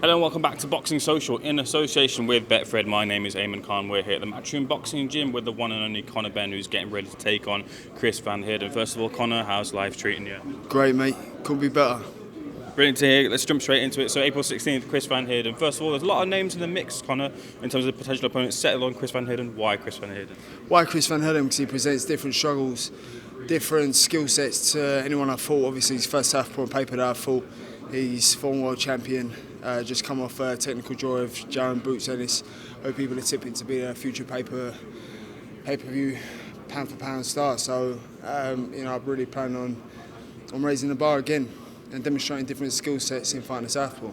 Hello and welcome back to Boxing Social in association with Betfred. My name is Ayman. We're here at the Matchroom Boxing Gym with the one and only Conor Benn, who's getting ready to take on Chris Van Heerden. First of all, Conor, how's life treating you? Great, mate. Couldn't be better. Brilliant to hear. Let's jump straight into it. So April 16th, Chris Van Heerden. First of all, there's a lot of names in the mix, Conor, in terms of potential opponents. Settle on Chris Van Heerden. Why Chris Van Heerden? Why Chris Van Heerden? Because he presents different struggles, different skill sets to anyone I've fought. Obviously, he's first Southpaw on paper that I've fought. He's former world champion. Just come off a technical draw of Jaron Boots Ennis. Hope people are tipping to be a future pay-per-view, pound-for-pound star. So, I really plan on raising the bar again and demonstrating different skill sets in fighting a Southpaw.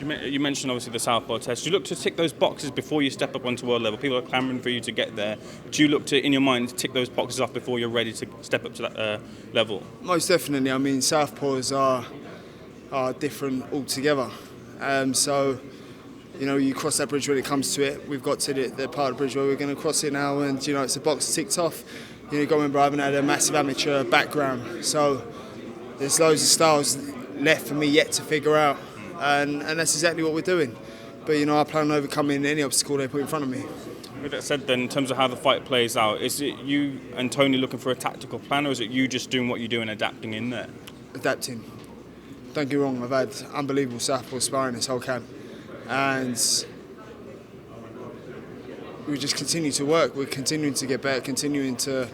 You mentioned obviously the Southpaw test. Do you look to tick those boxes before you step up onto world level? People are clamouring for you to get there. Do you look to, in your mind, tick those boxes off before you're ready to step up to that level? Most definitely. I mean, Southpaws are different altogether. You cross that bridge when it comes to it. We've got to the part of the bridge where we're going to cross it now, and it's a box ticked off. You've got to remember I haven't had a massive amateur background, so there's loads of styles left for me yet to figure out, and that's exactly what we're doing. But I plan on overcoming any obstacle they put in front of me. With that said, then, in terms of how the fight plays out, is it you and Tony looking for a tactical plan, or is it you just doing what you do and adapting in there? Adapting. Don't get me wrong, I've had unbelievable Southpaw sparring this whole camp, and we just continue to work. We're continuing to get better, continuing to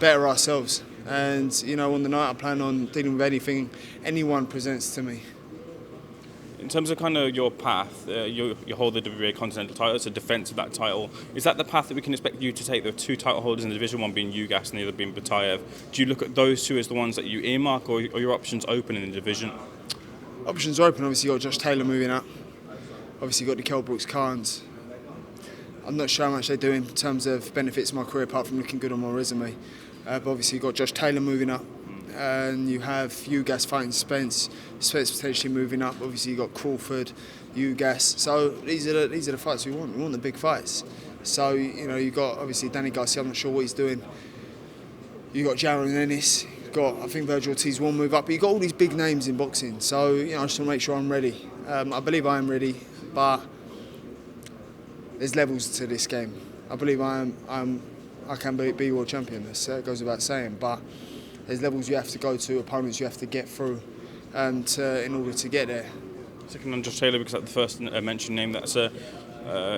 better ourselves. And on the night I plan on dealing with anything anyone presents to me. In terms of kind of your path, you hold the WBA Continental title, it's a defence of that title. Is that the path that we can expect you to take? There are two title holders in the division, one being Ugas and the other being Batayev. Do you look at those two as the ones that you earmark, or are your options open in the division? Options are open. Obviously, you've got Josh Taylor moving up. Obviously, you've got the Kell Brooks Khans. I'm not sure how much they do in terms of benefits of my career, apart from looking good on my resume. But obviously, you've got Josh Taylor moving up. And you have Ugas fighting Spence potentially moving up. Obviously, you've got Crawford, Ugas. So these are the fights we want. We want the big fights. So, you've got, obviously, Danny Garcia. I'm not sure what he's doing. You've got Jaron Ennis. I think Virgil Ortiz will move up, but you've got all these big names in boxing, so I just want to make sure I'm ready. I believe I am ready, but there's levels to this game. I believe I can be world champion. That goes without saying, but there's levels you have to go to, opponents you have to get through, in order to get there. Second on Josh Taylor, because that's the first mentioned name. That's an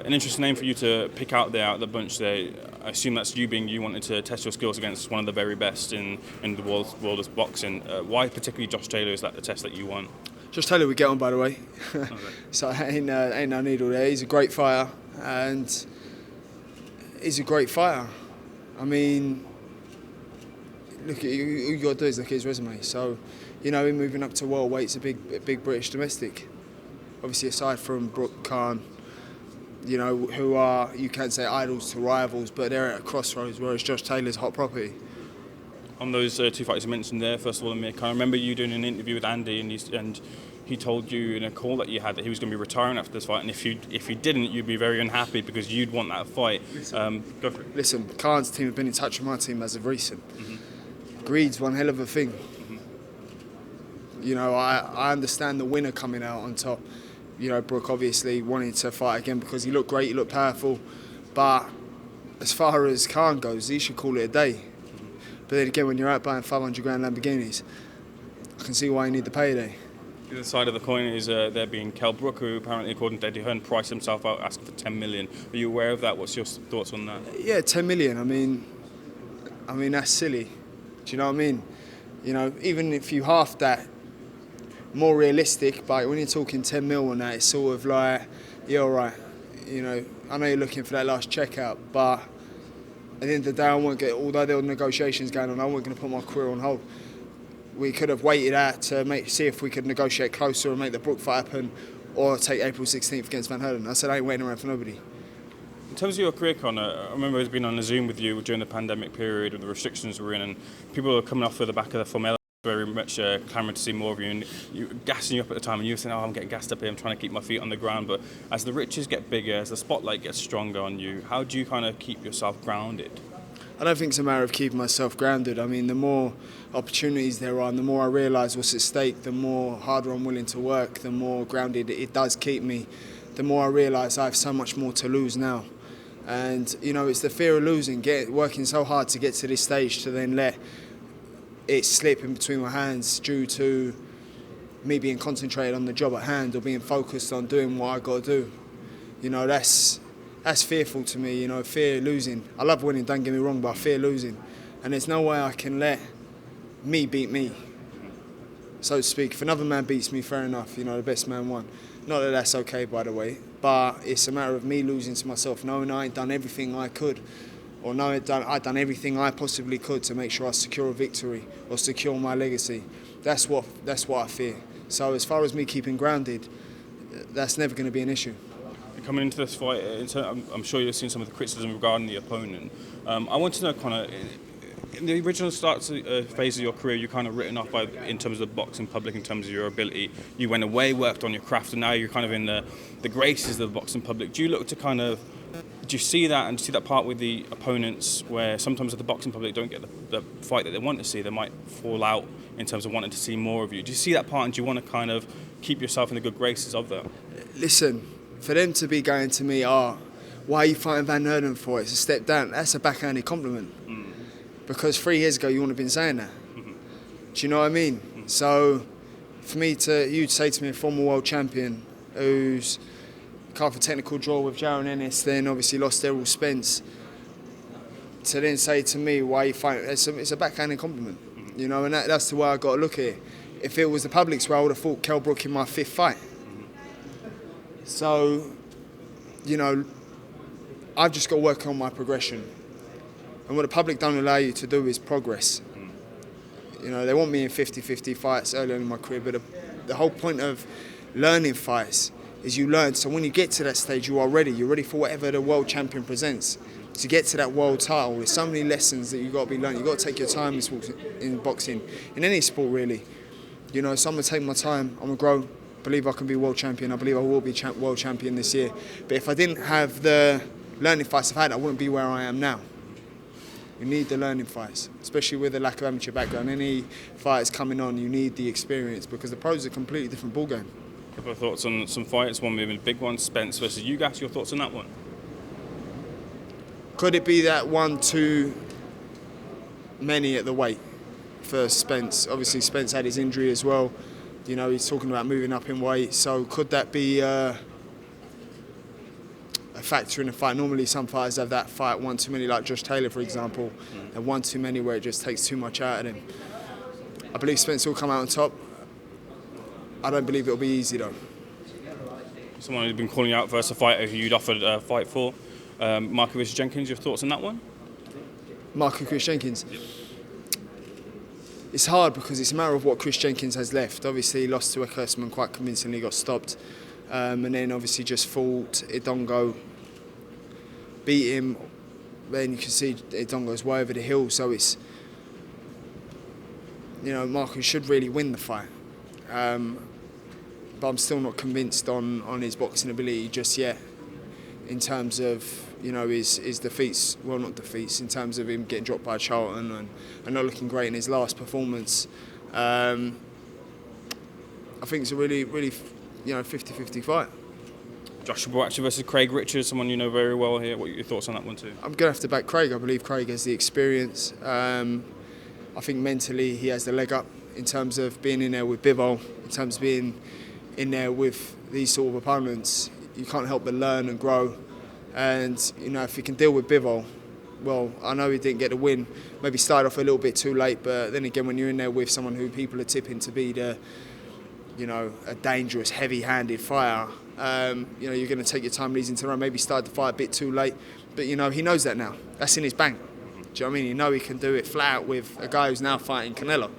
interesting name for you to pick out there out of the bunch there. I assume that's you wanting to test your skills against one of the very best in the world of boxing. Why particularly Josh Taylor? Is that the test that you want? Josh Taylor we get on, by the way. Okay. So ain't no needle there. He's a great fighter, and he's a great fighter. I mean, look at all you got to do is look at his resume. So, him moving up to welterweight's a big British domestic. Obviously, aside from Brook, Khan, who are, you can say, idols to rivals, but they're at a crossroads, whereas Josh Taylor's hot property. On those two fights you mentioned there, first of all, Amir, I remember you doing an interview with Andy, and he told you in a call that you had that he was going to be retiring after this fight, and if you didn't, you'd be very unhappy because you'd want that fight. Go for it. Listen, Khan's team have been in touch with my team as of recent. Mm-hmm. Greed's one hell of a thing. Mm-hmm. I understand the winner coming out on top. Brook obviously wanting to fight again because he looked great, he looked powerful. But as far as Khan goes, he should call it a day. But then again, when you're out buying 500 grand Lamborghinis, I can see why you need the payday. The other side of the coin is there being Kell Brook, who apparently, according to Eddie Hearn, priced himself out asking for 10 million. Are you aware of that? What's your thoughts on that? Yeah, 10 million. I mean that's silly. Do you know what I mean? Even if you half that, more realistic, but when you're talking 10 mil on that, it's sort of like, yeah, all right. I know you're looking for that last checkout, but at the end of the day, although there were negotiations going on, I wasn't going to put my career on hold. We could have waited out to see if we could negotiate closer and make the Brook fight happen, or take April 16th against Van Heerden. I said I ain't waiting around for nobody. In terms of your career, Conor, I remember I was being on a Zoom with you during the pandemic period when the restrictions were in, and people were coming off of the back of the formula, very much clamouring to see more of you, and you were gassing you up at the time, and you were saying, I'm getting gassed up here, I'm trying to keep my feet on the ground. But as the riches get bigger, as the spotlight gets stronger on you, how do you kind of keep yourself grounded? I don't think it's a matter of keeping myself grounded. I mean, the more opportunities there are and the more I realise what's at stake, the more harder I'm willing to work, the more grounded it does keep me, the more I realise I have so much more to lose now. And, you know, it's the fear of losing, working so hard to get to this stage to then let it slip in between my hands due to me being concentrated on the job at hand or being focused on doing what I got to do. You know, that's fearful to me, you know, fear losing. I love winning, don't get me wrong, but I fear losing. And there's no way I can let me beat me, so to speak. If another man beats me, fair enough, you know, the best man won. Not that that's okay, by the way, but it's a matter of me losing to myself, knowing I ain't done everything I could, or knowing I've done everything I possibly could to make sure I secure a victory or secure my legacy. That's what I fear. So as far as me keeping grounded, that's never going to be an issue. Coming into this fight, I'm sure you've seen some of the criticism regarding the opponent. I want to know, Conor, in the original phase of your career, you're kind of written off in terms of the boxing public, in terms of your ability. You went away, worked on your craft, and now you're kind of in the graces of the boxing public. Do you see that and see that part with the opponents where sometimes if the boxing public don't get the fight that they want to see, they might fall out in terms of wanting to see more of you? Do you see that part and do you want to kind of keep yourself in the good graces of that? Listen, for them to be going to me, why are you fighting Van Heerden for? It's a step down. That's a backhanded compliment. Because 3 years ago you wouldn't have been saying that. Do you know what I mean? So for you'd say to me, a former world champion who's come for technical draw with Jaron Ennis, then obviously lost Errol Spence, to then say to me, why are you fighting? It's a backhanded compliment. You know, and that's the way I got to look at it. If it was the public's way, I would have fought Kell Brook in my 5th fight. So, you know, I've just got to work on my progression. And what the public don't allow you to do is progress. You know, they want me in 50-50 fights earlier in my career, but the whole point of learning fights is you learn. So when you get to that stage, you are ready. You're ready for whatever the world champion presents. To get to that world title, there's so many lessons that you've got to be learning. You've got to take your time in boxing, in any sport really. You know, so I'm going to take my time. I'm going to grow. I believe I can be world champion. I believe I will be world champion this year. But if I didn't have the learning fights I've had, I wouldn't be where I am now. You need the learning fights, especially with the lack of amateur background. Any fighters coming on, you need the experience because the pros are a completely different ballgame. A couple of thoughts on some fights, one maybe a big one, Spence versus Ugas. Your thoughts on that one? Could it be that one too many at the weight for Spence? Obviously, Spence had his injury as well. You know, he's talking about moving up in weight. So could that be a factor in a fight? Normally, some fighters have that fight one too many, like Josh Taylor, for example, and one too many where it just takes too much out of him. I believe Spence will come out on top. I don't believe it'll be easy, though. Someone who's been calling you out versus a fighter who you'd offered a fight for, Marcus Jenkins. Your thoughts on that one? Marcus Jenkins. It's hard because it's a matter of what Chris Jenkins has left. Obviously, he lost to Eckersman quite convincingly, got stopped. And then obviously just fought Idongo, beat him. Then you can see Idongo's way over the hill. So it's, you know, Marcus should really win the fight. But I'm still not convinced on his boxing ability just yet. In terms of, you know, his defeats, well, not defeats, in terms of him getting dropped by Charlton and not looking great in his last performance. I think it's a really, really, you know, 50-50 fight. Joshua Boachi versus Craig Richards, someone you know very well here. What are your thoughts on that one too? I'm going to have to back Craig. I believe Craig has the experience. I think mentally he has the leg up in terms of being in there with Bivol, in terms of being in there with these sort of opponents. You can't help but learn and grow. And, you know, if you can deal with Bivol, well, I know he didn't get the win. Maybe started off a little bit too late, but then again, when you're in there with someone who people are tipping to be the, you know, a dangerous, heavy-handed fighter, you know, you're going to take your time leading to the round. Maybe start the fight a bit too late, but you know, he knows that now. That's in his bank. Do you know what I mean? You know he can do it flat out with a guy who's now fighting Canelo.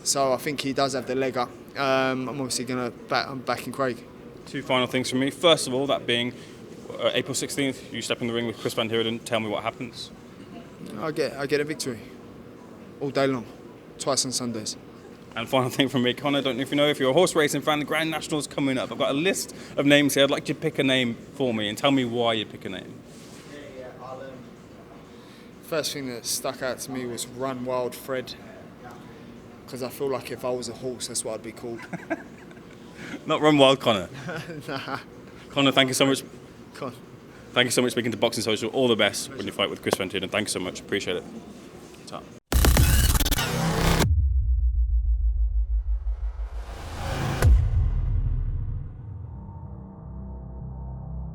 So I think he does have the leg up. I'm obviously going to I'm backing Craig. Two final things from me. First of all, that being April 16th, you step in the ring with Chris Van Heerden. Tell me what happens. I get a victory all day long, twice on Sundays. And final thing from me, Conor, I don't know if you know, if you're a horse racing fan, the Grand National's coming up. I've got a list of names here. I'd like you to pick a name for me and tell me why you pick a name. First thing that stuck out to me was Run Wild Fred, because I feel like if I was a horse, that's what I'd be called. Not Run Wild, Conor. Nah, Conor, thank you so much. come on. Thank you so much for speaking to Boxing Social. All the best when you fight with Chris Van Heerden. Thank you so much. Appreciate it.